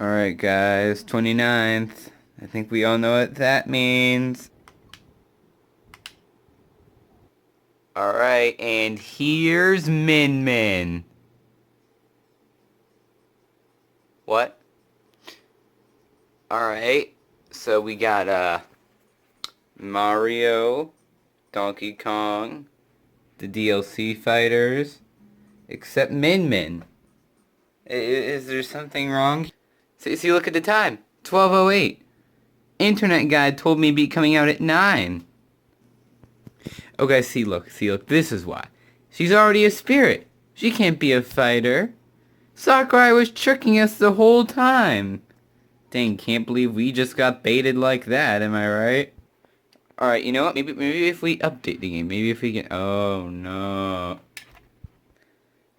Alright guys, 29th. I think we all know what that means. Alright, and here's Min Min. What? Alright, so we got Mario, Donkey Kong, the DLC fighters, except Min Min. Is there something wrong? See, look at the time. 12:08. Internet guide told me it'd be coming out at 9. Okay, look, this is why. She's already a spirit. She can't be a fighter. Sakurai was tricking us the whole time. Dang, can't believe we just got baited like that, am I right? Alright, you know what? Maybe if we update the game, maybe if we can... Oh, no.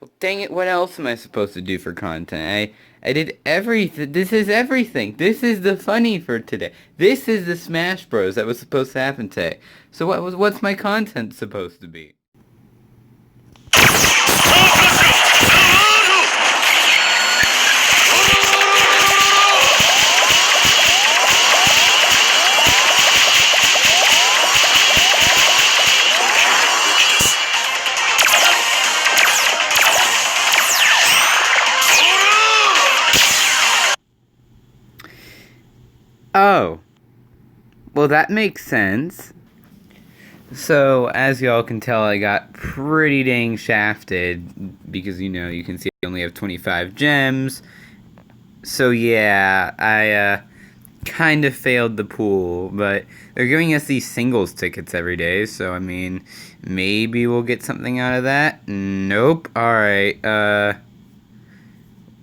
Well, dang it, what else am I supposed to do for content? I did everything. This is everything. This is the funny for today. This is the Smash Bros. That was supposed to happen today. So what's my content supposed to be? Oh, well that makes sense. So, as y'all can tell, I got pretty dang shafted because, you can see I only have 25 gems. So yeah, I kind of failed the pool, but they're giving us these singles tickets every day, so I mean, maybe we'll get something out of that. Nope. Alright,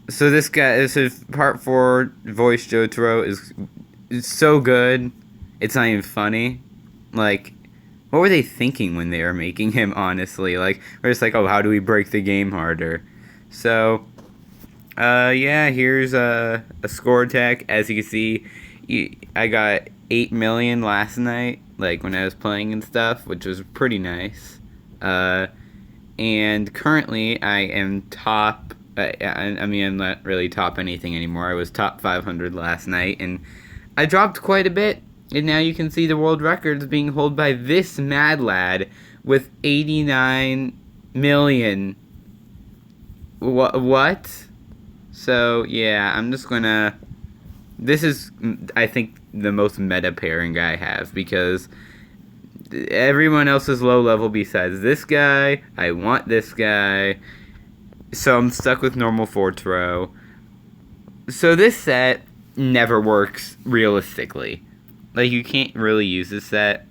so this is part 4, voice Jotaro is so good, it's not even funny. Like, what were they thinking when they were making him, honestly? Like, we're just like, oh, how do we break the game harder? So, yeah, here's a score attack. As you can see, I got 8 million last night, like, when I was playing and stuff, which was pretty nice. And currently, I am top... I mean, I'm not really top anything anymore. I was top 500 last night, and I dropped quite a bit. And now you can see the world records being held by this mad lad with 89 million. What? So, yeah, I'm just gonna... This is, I think, the most meta pairing I have, because everyone else is low level besides this guy. I want this guy. So I'm stuck with normal Fortro. So this set never works realistically. Like, you can't really use this set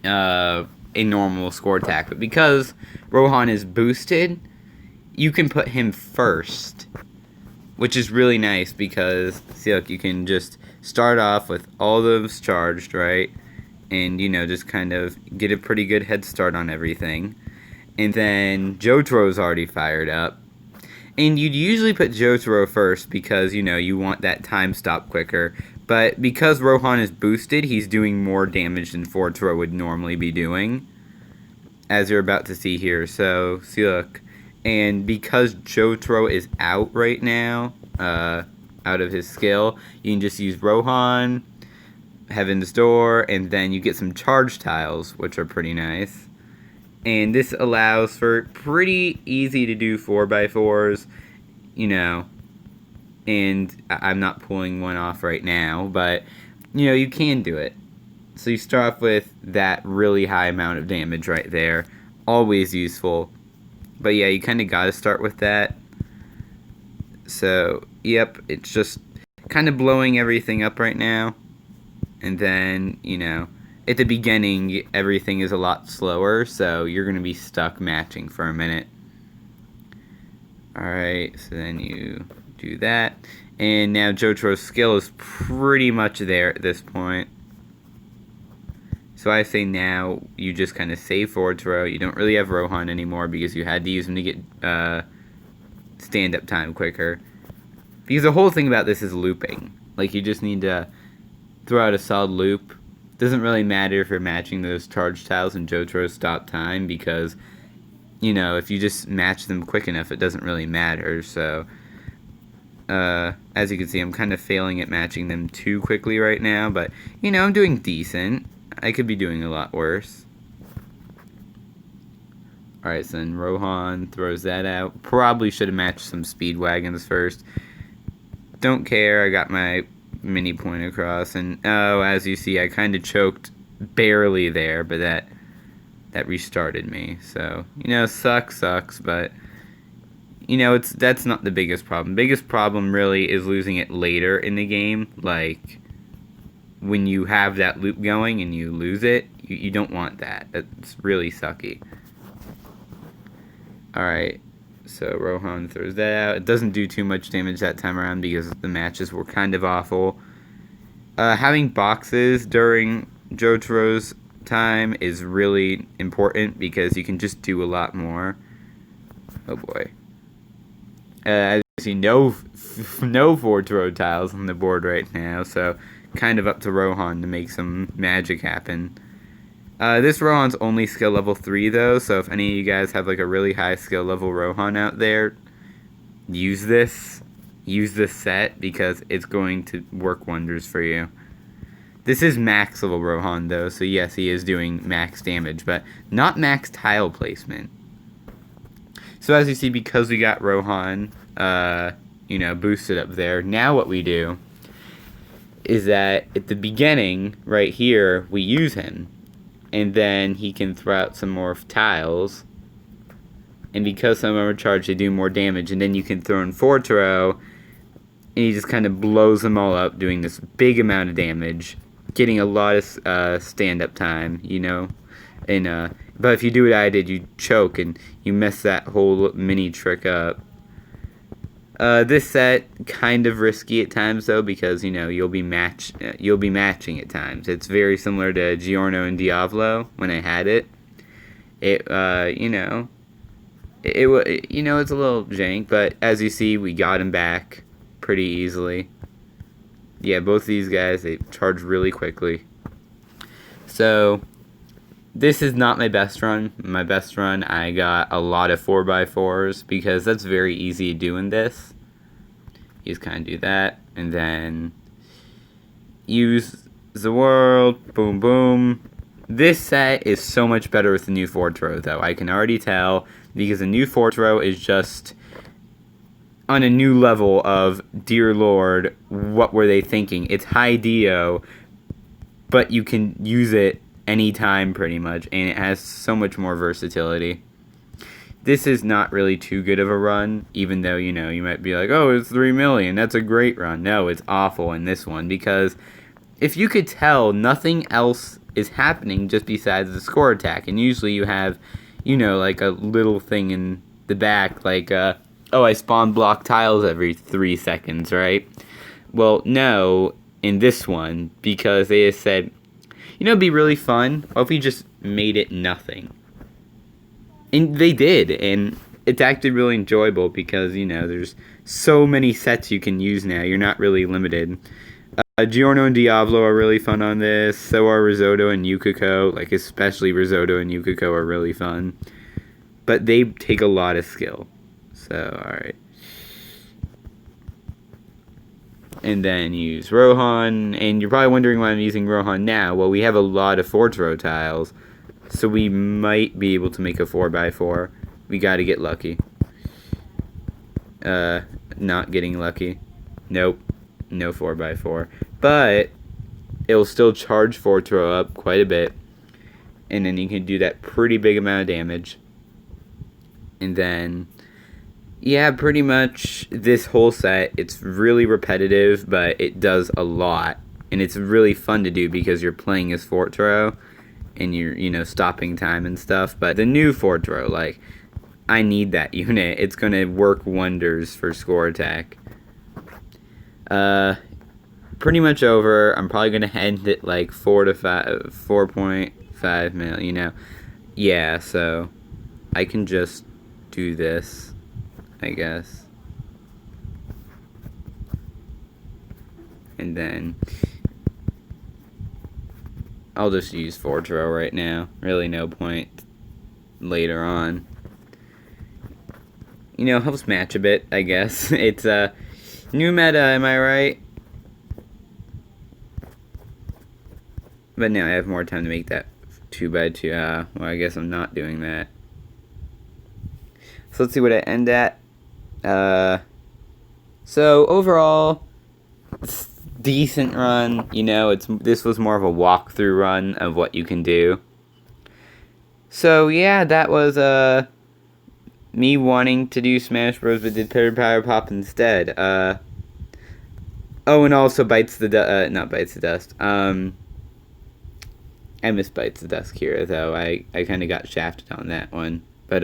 in normal score attack, but because Rohan is boosted, you can put him first, which is really nice because, see, look, you can just start off with all those charged, right? And, just kind of get a pretty good head start on everything. And then Jotaro's already fired up. And you'd usually put Jotaro first because, you want that time stop quicker. But because Rohan is boosted, he's doing more damage than Fortro would normally be doing, as you're about to see here. So, see, look. And because Jotaro is out right now, out of his skill, you can just use Rohan, Heaven's Door, and then you get some charge tiles, which are pretty nice. And this allows for pretty easy to do 4x4s, and I'm not pulling one off right now, but, you can do it. So you start off with that really high amount of damage right there. Always useful. But yeah, you kind of got to start with that. So, yep, it's just kind of blowing everything up right now. And then, at the beginning, everything is a lot slower, so you're going to be stuck matching for a minute. Alright, so then you do that. And now Jotaro's skill is pretty much there at this point. So I say now you just kind of save Fortro. You don't really have Rohan anymore because you had to use him to get stand-up time quicker. Because the whole thing about this is looping. Like, you just need to throw out a solid loop. Doesn't really matter if you're matching those charge tiles and Jotaro's stop time because, if you just match them quick enough, it doesn't really matter. So As you can see, I'm kind of failing at matching them too quickly right now, but, you know, I'm doing decent. I could be doing a lot worse. Alright, so then Rohan throws that out. Probably should have matched some Speedwagons first. Don't care, I got my mini point across, and oh, as you see, I kind of choked barely there, but that restarted me. So, you know, sucks, but you know, that's not the biggest problem. Biggest problem really is losing it later in the game. Like, when you have that loop going and you lose it, you don't want that. It's really sucky. Alright, so Rohan throws that out. It doesn't do too much damage that time around because the matches were kind of awful. Having boxes during Jotaro's time is really important because you can just do a lot more. Oh boy. As you see, no 4-throw tiles on the board right now, so kind of up to Rohan to make some magic happen. This Rohan's only skill level 3 though, so if any of you guys have like a really high skill level Rohan out there, use this set because it's going to work wonders for you. This is max level Rohan though, so yes, he is doing max damage, but not max tile placement. So as you see, because we got Rohan, you know, boosted up there, now what we do is that at the beginning, right here, we use him. And then he can throw out some more tiles. And because some of them are charged, they do more damage. And then you can throw in 4-throw, and he just kind of blows them all up, doing this big amount of damage. Getting a lot of stand-up time, you know. And but if you do what I did, you choke and you mess that whole mini trick up. This set kind of risky at times though because you know you'll be matching at times. It's very similar to Giorno and Diavolo when I had it. It you know it's a little jank, but as you see, we got him back pretty easily. Yeah, both of these guys, they charge really quickly. So this is not my best run. My best run, I got a lot of 4x4s because that's very easy to do in this. You just kind of do that, and then use the world, boom, boom. This set is so much better with the new 4-throw, though. I can already tell, because the new 4-throw is just on a new level of, dear Lord, what were they thinking? It's high DO, but you can use it anytime pretty much, and it has so much more versatility. This is not really too good of a run, even though, you know, you might be like, oh, it's 3 million, that's a great run. No, it's awful in this one, because if you could tell, nothing else is happening just besides the score attack, and usually you have, you know, like a little thing in the back, like, oh, I spawn block tiles every 3 seconds, right? Well, no, in this one, because they just said, you know, it'd be really fun. What if we just made it nothing? And they did, and it's actually really enjoyable because, you know, there's so many sets you can use now. You're not really limited. Giorno and Diavolo are really fun on this. So are Risotto and Yukiko. Like, especially Risotto and Yukiko are really fun. But they take a lot of skill. So, alright. And then use Rohan, and you're probably wondering why I'm using Rohan now. Well, we have a lot of 4-throw tiles, so we might be able to make a 4x4. We gotta get lucky. Not getting lucky. Nope, no 4x4. But it'll still charge 4-throw up quite a bit, and then you can do that pretty big amount of damage. And then, yeah, pretty much this whole set, it's really repetitive, but it does a lot. And it's really fun to do because you're playing as 4-throw, and you're, you know, stopping time and stuff. But the new 4-throw, like, I need that unit. It's going to work wonders for score attack. Pretty much over. I'm probably going to end it like 4.5 mil, you know. Yeah, so I can just do this, I guess. And then I'll just use 4-throw right now. Really no point later on. You know, helps match a bit, I guess. It's New meta, am I right? But now I have more time to make that 2x2. Well, I guess I'm not doing that. So let's see what I end at. So overall, it's decent run. You know, this was more of a walkthrough run of what you can do. So yeah, that was me wanting to do Smash Bros, but did Pitter Power Pop instead. Oh, and also Bites the not Bites the Dust. I miss Bites the Dust here though. I kind of got shafted on that one. But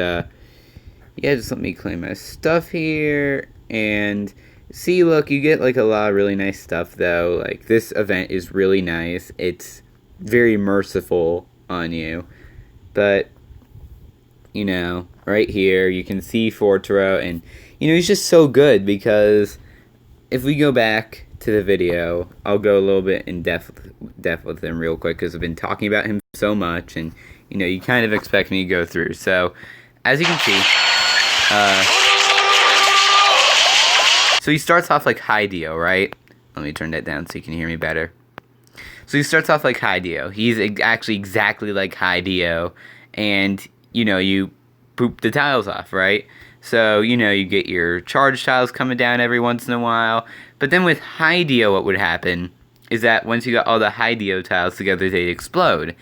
yeah, just let me claim my stuff here and see. Look, you get like a lot of really nice stuff though. Like this event is really nice. It's very merciful on you, but you know, right here you can see Fortero, and you know he's just so good because if we go back to the video, I'll go a little bit in depth with him real quick because I've been talking about him so much, and you know you kind of expect me to go through. So as you can see, so he starts off like Hideo, right? Let me turn that down so you can hear me better. So he starts off like Hideo. He's actually exactly like Hideo, and you know you poop the tiles off, right? So you know you get your charge tiles coming down every once in a while. But then with Hideo, what would happen is that once you got all the Hideo tiles together, they'd explode.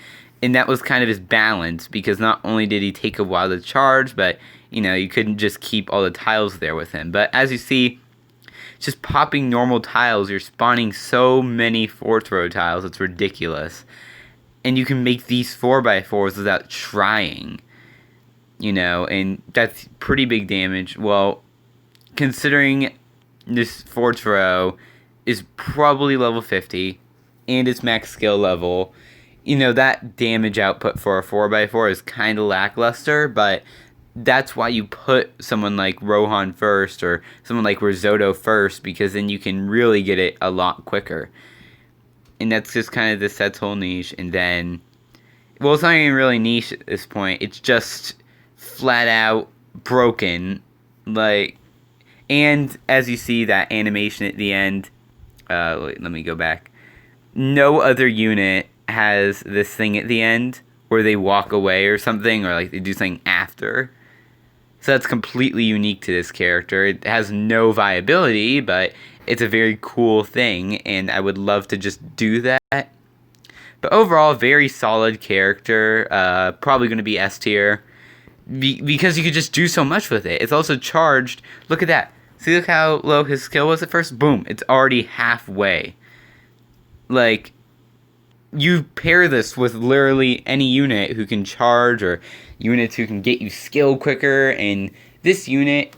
And that was kind of his balance, because not only did he take a while to charge, but you know you couldn't just keep all the tiles there with him. But as you see, just popping normal tiles, you're spawning so many 4-throw tiles, it's ridiculous. And you can make these 4x4s without trying. You know, and that's pretty big damage. Well, considering this 4-throw is probably level 50, and its max skill level, you know, that damage output for a 4x4 is kind of lackluster, but that's why you put someone like Rohan first, or someone like Risotto first, because then you can really get it a lot quicker. And that's just kind of the set's whole niche. And then, well, it's not even really niche at this point. It's just flat out broken. Like, and as you see that animation at the end, wait, let me go back. No other unit has this thing at the end where they walk away or something, or like they do something after. So that's completely unique to this character. It has no viability, but it's a very cool thing, and I would love to just do that. But overall, very solid character. Probably going to be S tier. Because you could just do so much with it. It's also charged. Look at that. See, look how low his skill was at first? Boom. It's already halfway. Like, you pair this with literally any unit who can charge, or units who can get you skill quicker, and this unit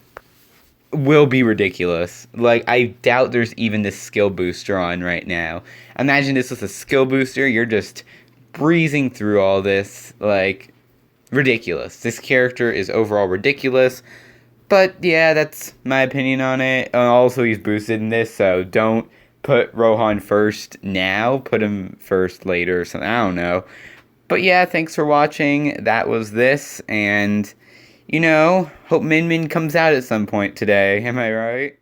will be ridiculous. Like, I doubt there's even this skill booster on right now. Imagine this with a skill booster. You're just breezing through all this. Like, ridiculous. This character is overall ridiculous. But yeah, that's my opinion on it. Also, he's boosted in this, so don't put Rohan first now. Put him first later or something. I don't know. But yeah, thanks for watching. That was this, and you know, hope Min Min comes out at some point today. Am I right?